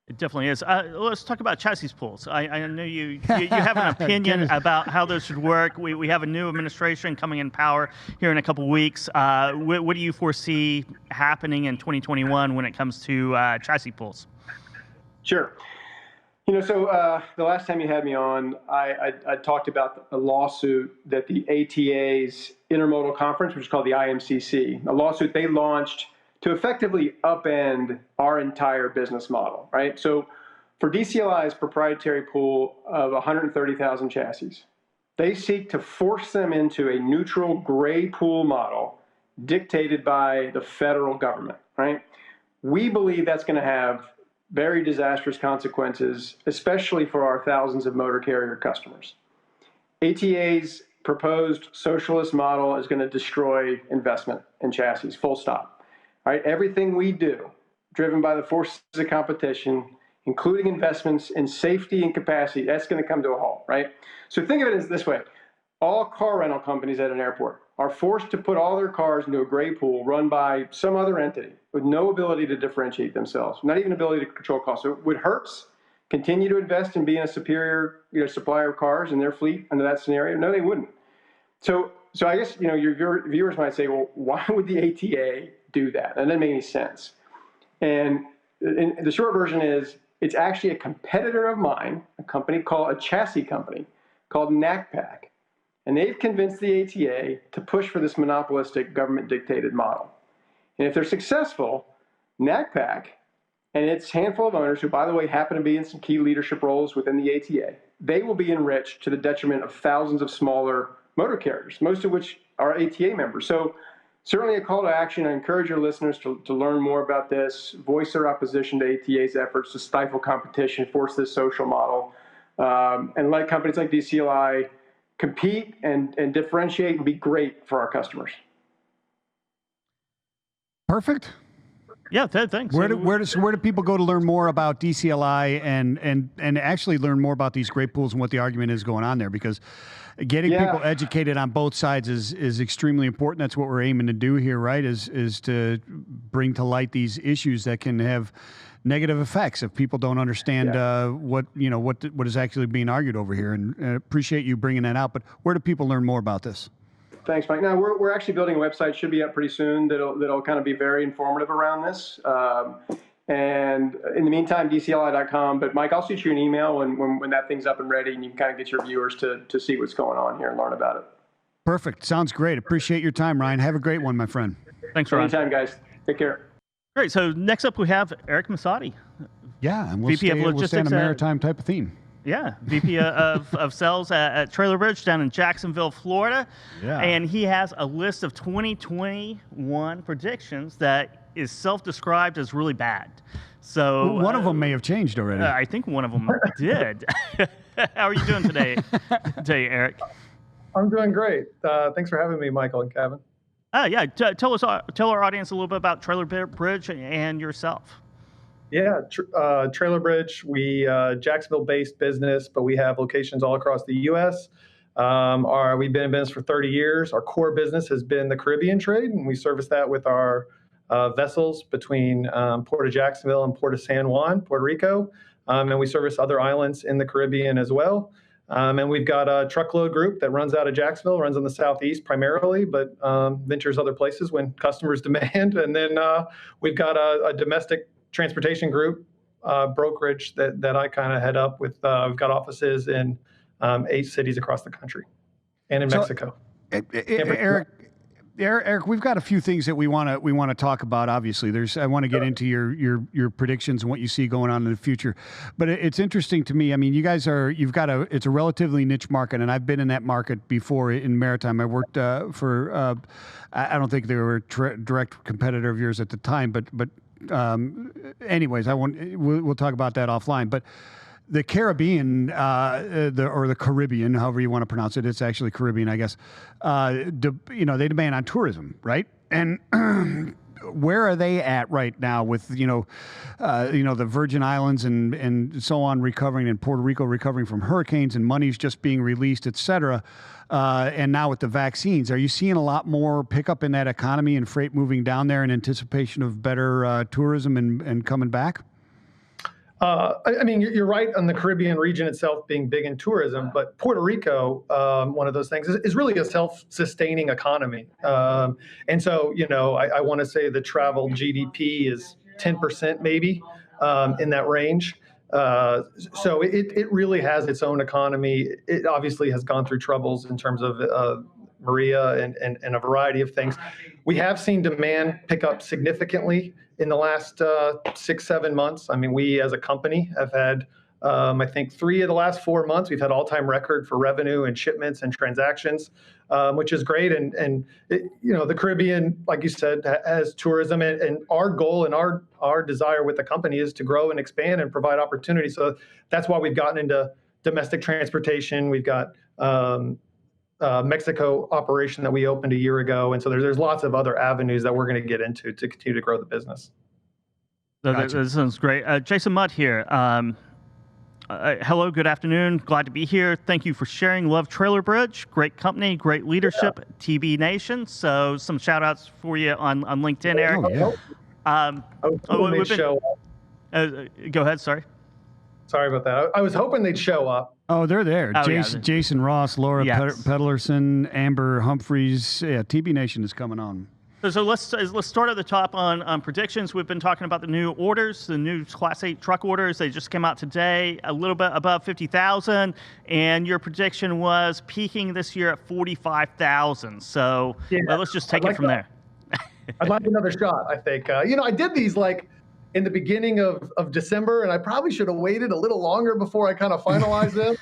It definitely is. Let's talk about chassis pools. I know you have an opinion about how those should work. We have a new administration coming in power here in a couple weeks. What do you foresee happening in 2021 when it comes to chassis pools? Sure. So the last time you had me on, I talked about a lawsuit that the ATA's Intermodal Conference, which is called the IMCC, a lawsuit they launched to effectively upend our entire business model, right? So for DCLI's proprietary pool of 130,000 chassis, they seek to force them into a neutral gray pool model dictated by the federal government, right? We believe that's going to have very disastrous consequences, especially for our thousands of motor carrier customers. ATA's proposed socialist model is going to destroy investment in chassis, full stop. Right, everything we do, driven by the forces of competition, including investments in safety and capacity, that's going to come to a halt, right? So think of it as this way. All car rental companies at an airport are forced to put all their cars into a gray pool run by some other entity with no ability to differentiate themselves, not even ability to control costs. So would Hertz continue to invest in being a superior supplier of cars in their fleet under that scenario? No, they wouldn't. So I guess your viewers might say, well, why would the ATA do that? And that doesn't make any sense. And the short version is, it's actually a competitor of mine, a chassis company called NACPAC. And they've convinced the ATA to push for this monopolistic government-dictated model. And if they're successful, NACPAC and its handful of owners who, by the way, happen to be in some key leadership roles within the ATA, they will be enriched to the detriment of thousands of smaller motor carriers, most of which are ATA members. So certainly a call to action. I encourage your listeners to learn more about this, voice their opposition to ATA's efforts to stifle competition, force this social model, and let companies like DCLI compete and differentiate and be great for our customers. Perfect. Yeah, Ted, thanks. Where do people go to learn more about DCLI and actually learn more about these great pools and what the argument is going on there? Because getting people educated on both sides is extremely important. That's what we're aiming to do here, right? Is to bring to light these issues that can have negative effects if people don't understand what is actually being argued over here. And appreciate you bringing that out. But where do people learn more about this? Thanks, Mike. Now we're actually building a website, should be up pretty soon, that'll kind of be very informative around this. And in the meantime, DCLI.com. But Mike, I'll shoot you an email when that thing's up and ready, and you can kind of get your viewers to see what's going on here and learn about it. Perfect. Sounds great. Appreciate your time, Ryan. Have a great one, my friend. Thanks, Ryan. Anytime, guys. Take care. Great. So next up, we have Eric Masady. Yeah, and we'll VP of stay on Logistics a maritime type of theme. Yeah, VP of Sales at Trailer Bridge down in Jacksonville, Florida. Yeah. And he has a list of 2021 predictions that is self-described as really bad. So one of them may have changed already. I think one of them did. How are you doing today, Eric? I'm doing great. Thanks for having me, Michael and Kevin. Tell our audience a little bit about Trailer Bridge and yourself. Yeah, Trailer Bridge, we Jacksonville-based business, but we have locations all across the U.S. We've been in business for 30 years. Our core business has been the Caribbean trade, and we service that with our vessels between Port of Jacksonville and Port of San Juan, Puerto Rico, and we service other islands in the Caribbean as well. And we've got a truckload group that runs out of Jacksonville, runs on the southeast primarily, but ventures other places when customers demand. And then we've got a domestic transportation group brokerage that I kind of head up with. We've got offices in 8 cities across the country and in Mexico. Eric, we've got a few things that we want to talk about. Obviously, I want to get into your predictions and what you see going on in the future. But it's interesting to me. I mean, it's a relatively niche market, and I've been in that market before in maritime. I worked for I don't think they were a direct competitor of yours at the time, but anyways, we'll talk about that offline. But the Caribbean, or the Caribbean, however you want to pronounce it, it's actually Caribbean, I guess. They demand on tourism, right? And where are they at right now with the Virgin Islands and so on recovering, and Puerto Rico recovering from hurricanes, and money's just being released, et cetera. And now with the vaccines, are you seeing a lot more pickup in that economy and freight moving down there in anticipation of better tourism and coming back? I mean, you're right on the Caribbean region itself being big in tourism, but Puerto Rico, one of those things, is really a self-sustaining economy. And so, I want to say the travel GDP is 10% maybe in that range. So it really has its own economy. It obviously has gone through troubles in terms of Maria and a variety of things. We have seen demand pick up significantly in the last 6-7 months. I mean, we as a company have had, I think 3 of the last 4 months, we've had all-time record for revenue and shipments and transactions, which is great. And the Caribbean, like you said, has tourism, and our goal and our desire with the company is to grow and expand and provide opportunity. So that's why we've gotten into domestic transportation. We've got Mexico operation that we opened a year ago. And so there's lots of other avenues that we're going to get into to continue to grow the business. Gotcha. That sounds great. Jason Mudd here. Hello, good afternoon. Glad to be here. Thank you for sharing. Love Trailer Bridge. Great company, great leadership, TB Nation. So some shout outs for you on LinkedIn, Eric. Go ahead, sorry. Sorry about that. I was hoping they'd show up. Oh, they're there. Jason Ross, Laura Pedlerson, Amber Humphreys. Yeah, TB Nation is coming on. So let's start at the top on predictions. We've been talking about the new orders, the new Class 8 truck orders. They just came out today, a little bit above 50,000, and your prediction was peaking this year at 45,000. So let's just take it from there. I'd like another shot, I think. I did these in the beginning of December, and I probably should have waited a little longer before I kind of finalized them.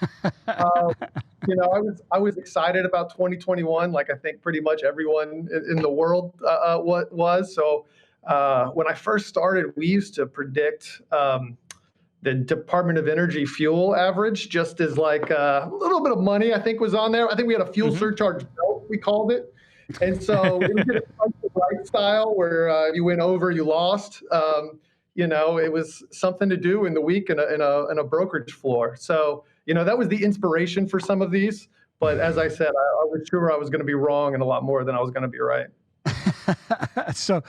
I was excited about 2021, like I think pretty much everyone in the world was. So when I first started, we used to predict the Department of Energy fuel average, just as like a little bit of money, I think, was on there. I think we had a fuel surcharge belt, we called it. And so we did a right style where if you went over, you lost. It was something to do in the week in a brokerage floor. So, that was the inspiration for some of these. But as I said, I was sure I was going to be wrong and a lot more than I was going to be right. So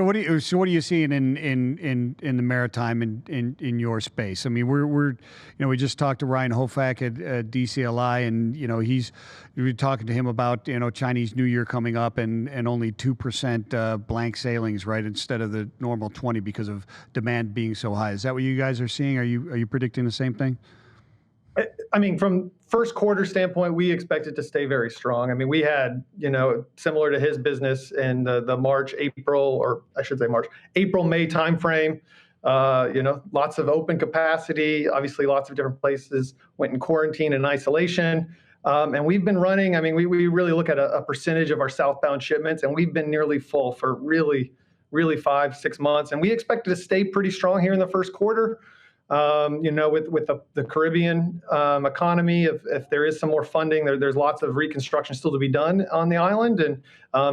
what are you seeing in the maritime in your space? I mean, we just talked to Ryan Houfek at DCLI, and we were talking to him about Chinese New Year coming up and only 2% blank sailings, right, instead of the normal 20 because of demand being so high. Is that what you guys are seeing? Are you predicting the same thing? I mean, from first quarter standpoint, we expect it to stay very strong. I mean, we had, similar to his business in the April-May timeframe, lots of open capacity, obviously lots of different places went in quarantine and isolation. And we've been running, I mean, we really look at a percentage of our southbound shipments, and we've been nearly full for really 5-6 months. And we expect it to stay pretty strong here in the first quarter. With the Caribbean economy, if there is some more funding, there's lots of reconstruction still to be done on the island. And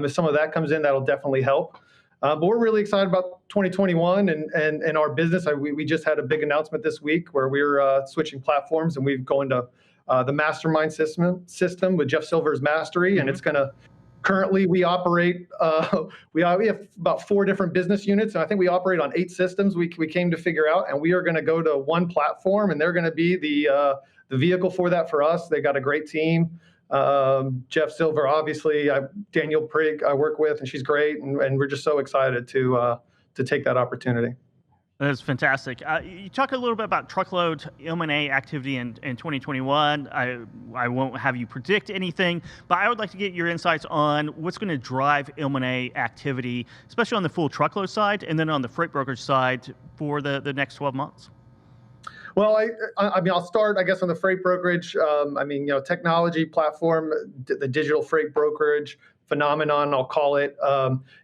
if some of that comes in, that'll definitely help. But we're really excited about 2021 and our business. We just had a big announcement this week where we're switching platforms, and we've gone to the Mastermind system with Jeff Silver's Mastery, and it's going to. Currently, we operate. We have about 4 different business units, and I think we operate on 8 systems. We came to figure out, and we are going to go to one platform, and they're going to be the vehicle for that for us. They got a great team. Jeff Silver, obviously, Daniel Prigg, I work with, and she's great, and we're just so excited to take that opportunity. That's fantastic. You talk a little bit about truckload M&A activity in 2021. I won't have you predict anything, but I would like to get your insights on what's going to drive M&A activity, especially on the full truckload side and then on the freight brokerage side for the next 12 months. Well, I mean, I'll start, I guess, on the freight brokerage. Technology platform, the digital freight brokerage phenomenon, I'll call it.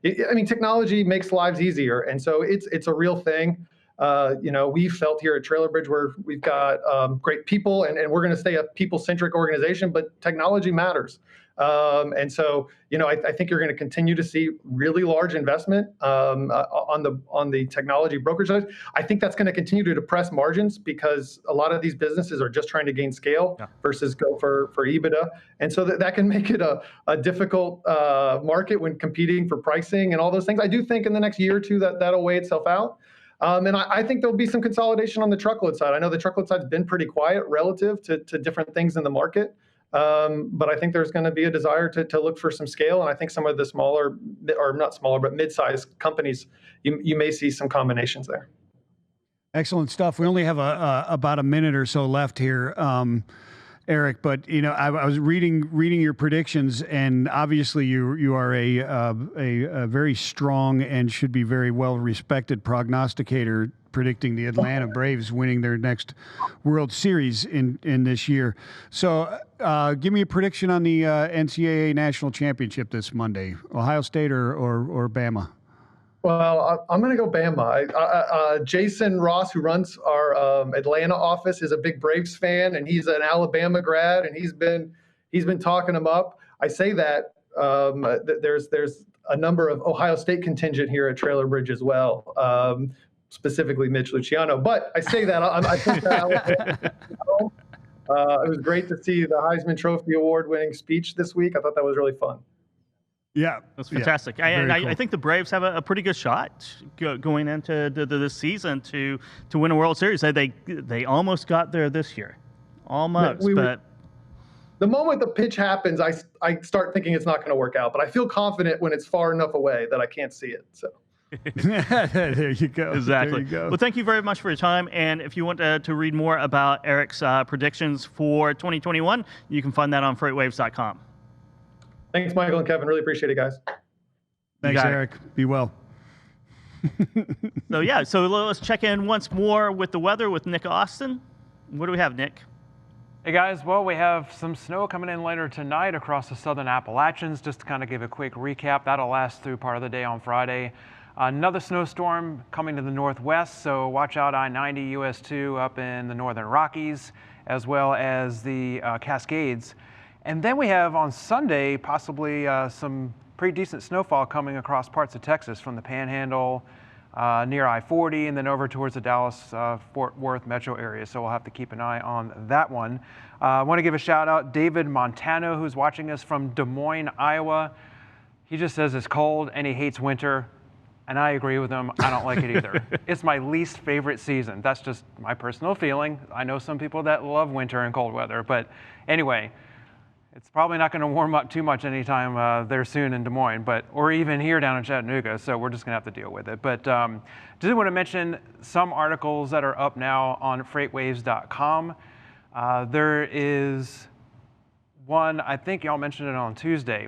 Technology makes lives easier, and so it's a real thing. We felt here at Trailer Bridge where we've got great people, and we're going to stay a people-centric organization, but technology matters. I think you're going to continue to see really large investment on the technology brokerage side. I think that's going to continue to depress margins because a lot of these businesses are just trying to gain scale versus go for EBITDA. And so that can make it a difficult market when competing for pricing and all those things. I do think in the next year or two that'll weigh itself out. I think there'll be some consolidation on the truckload side. I know the truckload side's been pretty quiet relative to different things in the market. But I think there's going to be a desire to look for some scale. And I think some of the smaller, or not smaller, but mid-sized companies, you may see some combinations there. Excellent stuff. We only have about a minute or so left here, Eric. But I was reading your predictions, and obviously you are a very strong and should be very well respected prognosticator, predicting the Atlanta Braves winning their next World Series in this year. So give me a prediction on the NCAA National Championship this Monday, Ohio State or Bama? Well, I'm going to go Bama. Jason Ross, who runs our Atlanta office, is a big Braves fan, and he's an Alabama grad, and he's been talking them up. I say that there's a number of Ohio State contingent here at Trailer Bridge as well. Specifically Mitch Luciano, but I say that I think that it was great to see the Heisman Trophy award-winning speech this week. I thought that was really fun. Yeah, that's fantastic. Cool. I think the Braves have a pretty good shot going into this season to win a World Series. They almost got there this year, almost. But the moment the pitch happens, I start thinking it's not going to work out. But I feel confident when it's far enough away that I can't see it. So. There you go. Exactly. There you go. Well, thank you very much for your time. And if you want to read more about Eric's predictions for 2021, you can find that on FreightWaves.com. Thanks, Michael and Kevin. Really appreciate it, guys. Thanks, Eric. Be well. So yeah, so let's check in once more with the weather with Nick Austin. What do we have, Nick? Hey guys, well, we have some snow coming in later tonight across the southern Appalachians. Just to kind of give a quick recap, that'll last through part of the day on Friday. Another snowstorm coming to the northwest, so watch out I-90 US 2 up in the northern Rockies, as well as the Cascades. And then we have on Sunday possibly some pretty decent snowfall coming across parts of Texas from the Panhandle, near I-40, and then over towards the Dallas-Fort Worth metro area. So we'll have to keep an eye on that one. I want to give a shout out David Montano, who's watching us from Des Moines, Iowa. He just says it's cold and he hates winter. And I agree with him. I don't like it either. It's my least favorite season. That's just my personal feeling. I know some people that love winter and cold weather. But anyway, it's probably not going to warm up too much anytime there soon in Des Moines, or even here down in Chattanooga, so we're just going to have to deal with it. But did want to mention some articles that are up now on FreightWaves.com. There is one, I think y'all mentioned it on Tuesday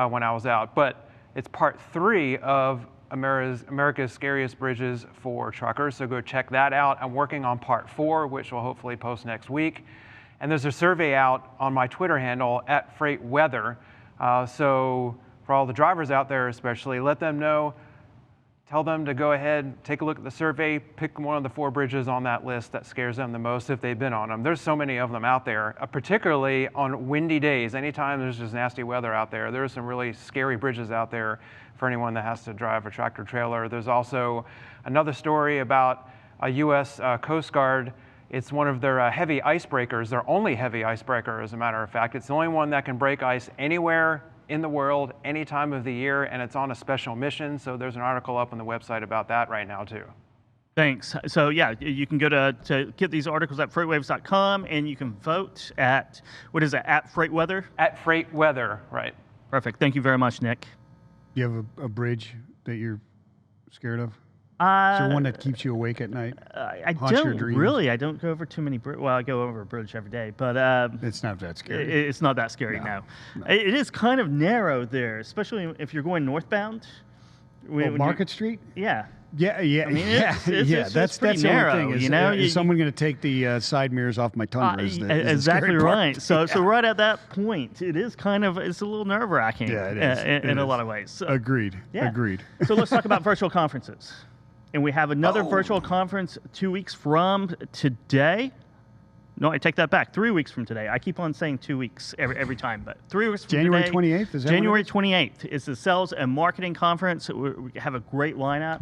when I was out, but it's part 3 of America's Scariest Bridges for Truckers, so go check that out. I'm working on part 4, which will hopefully post next week. And there's a survey out on my Twitter handle @FreightWeather. So for all the drivers out there especially, let them know, tell them to go ahead, take a look at the survey, pick one of the 4 bridges on that list that scares them the most if they've been on them. There's so many of them out there, particularly on windy days. Anytime there's just nasty weather out there, there's some really scary bridges out there for anyone that has to drive a tractor trailer. There's also another story about a U.S. Coast Guard. It's one of their heavy icebreakers, their only heavy icebreaker, as a matter of fact. It's the only one that can break ice anywhere in the world, any time of the year, and it's on a special mission. So there's an article up on the website about that right now, too. Thanks. So yeah, you can go to get these articles at FreightWaves.com, and you can vote at, what is it, @FreightWeather? @FreightWeather, right. Perfect. Thank you very much, Nick. You have a bridge that you're scared of? Is there one that keeps you awake at night? I Haunts your don't dreams? really. I don't go over too many bridges. Well, I go over a bridge every day, but It's not that scary. it's not that scary, no. It is kind of narrow there, especially if you're going northbound. Market Street? Yeah. Yeah. I mean, it's That's pretty the narrow, only thing. Is, you know? Is someone going to take the side mirrors off my Tundra? Is the exactly scary part. right. So right at that point, it is kind of, it's a little nerve-wracking. Yeah, it is. In a lot of ways. So, Agreed. yeah. Agreed. So let's talk about virtual conferences. And we have another virtual conference 2 weeks from today. No, I take that back. 3 weeks from today. I keep on saying 2 weeks every time, but 3 weeks from January today. 28th? Is that January what it 28th is the Sales and Marketing Conference. We have a great lineup.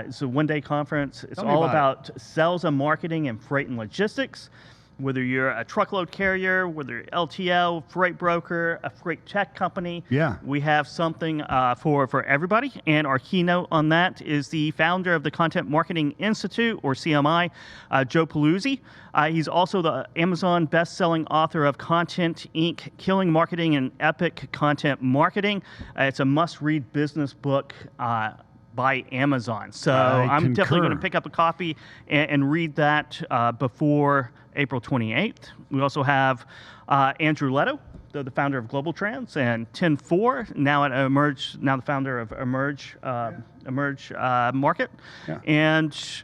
It's a one-day conference. It's all about sales and marketing and freight and logistics. Whether you're a truckload carrier, whether you're LTL, freight broker, a freight tech company, we have something for everybody. And our keynote on that is the founder of the Content Marketing Institute, or CMI, Joe Paluzzi. He's also the Amazon best-selling author of Content Inc., Killing Marketing and Epic Content Marketing. It's a must-read business book by Amazon. So I'm definitely going to pick up a copy and read that before April 28th. We also have Andrew Leto, the founder of Global Trans, and Tim Four, now at Emerge, now the founder of Emerge Market. And he's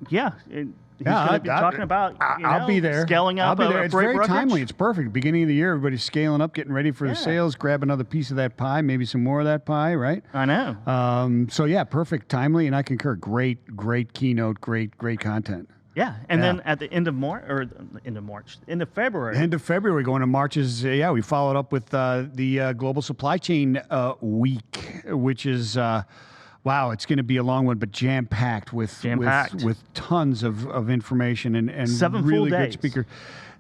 going to be talking about I'll be there. Scaling up. I'll be there. It's very brokerage. timely. It's perfect. Beginning of the year, everybody's scaling up, getting ready for the sales. Grab another piece of that pie, maybe some more of that pie, right? I know. So yeah, perfect, timely, and I concur. Great keynote. Great content. Yeah, and then at the end of end of February. End of February, going to March's, we followed up with the Global Supply Chain Week, which is, wow, it's going to be a long one, but jam-packed with tons of information and 7 really full good days. speakers.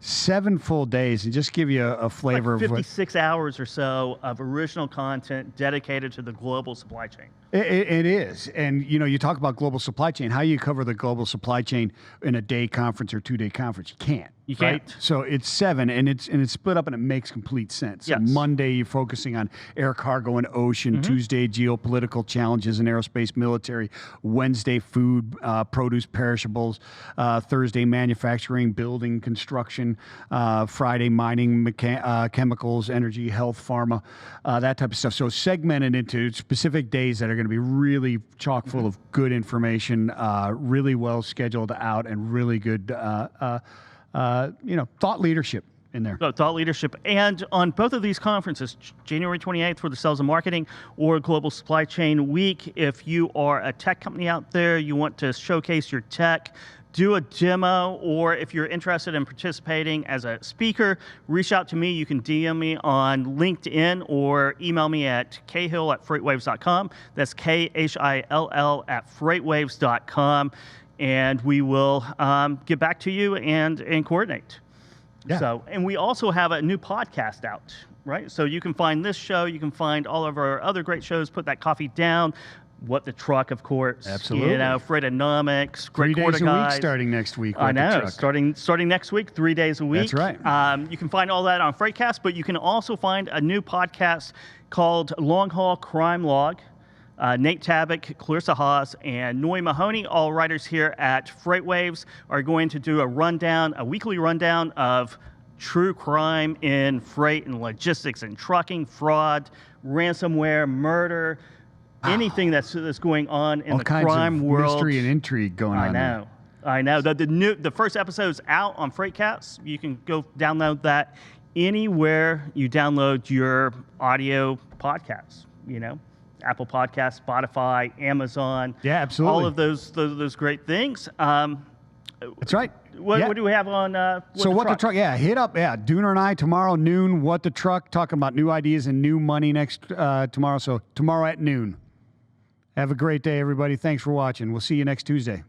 7 full days, and just give you a flavor like of what 56 hours or so of original content dedicated to the global supply chain. It is. And, you talk about global supply chain. How you cover the global supply chain in a day conference or 2-day conference? You can't. You can't. Right? So it's 7, and it's split up, and it makes complete sense. Yes. So Monday, you're focusing on air cargo and ocean. Tuesday, geopolitical challenges in aerospace, military. Wednesday, food, produce, perishables. Thursday, manufacturing, building, construction, construction, Friday mining, chemicals, energy, health, pharma, that type of stuff. So segmented into specific days that are going to be really chock full of good information, really well scheduled out, and really good, thought leadership in there. So thought leadership. And on both of these conferences, January 28th for the Sales and Marketing or Global Supply Chain Week, if you are a tech company out there, you want to showcase your tech, do a demo, or if you're interested in participating as a speaker, reach out to me. You can DM me on LinkedIn or email me at khill@freightwaves.com. That's KHILL @freightwaves.com. And we will get back to you and coordinate. Yeah. So, and we also have a new podcast out, right? So you can find this show, you can find all of our other great shows, Put That Coffee Down, What the Truck, of course. Absolutely. Freightonomics, 3 Great days Quarter a week Guys. starting next week. I What the know, Truck. starting next week, 3 days a week. That's right. You can find all that on Freightcast, but you can also find a new podcast called Long Haul Crime Log. Nate Tabak, Clarissa Haas, and Noy Mahoney, all writers here at FreightWaves, are going to do a weekly rundown of true crime in freight and logistics and trucking, fraud, ransomware, murder, anything that's going on in all the kinds crime of world. mystery and intrigue going on. I know. The first episode's out on Freightcast. You can go download that anywhere you download your audio podcasts. Apple Podcasts, Spotify, Amazon. Yeah, absolutely. All of those great things. That's right. What do we have on? What the truck? Yeah, hit up. Yeah, Dooner and I tomorrow noon. What the Truck, talking about new ideas and new money next tomorrow. So tomorrow at noon. Have a great day, everybody. Thanks for watching. We'll see you next Tuesday.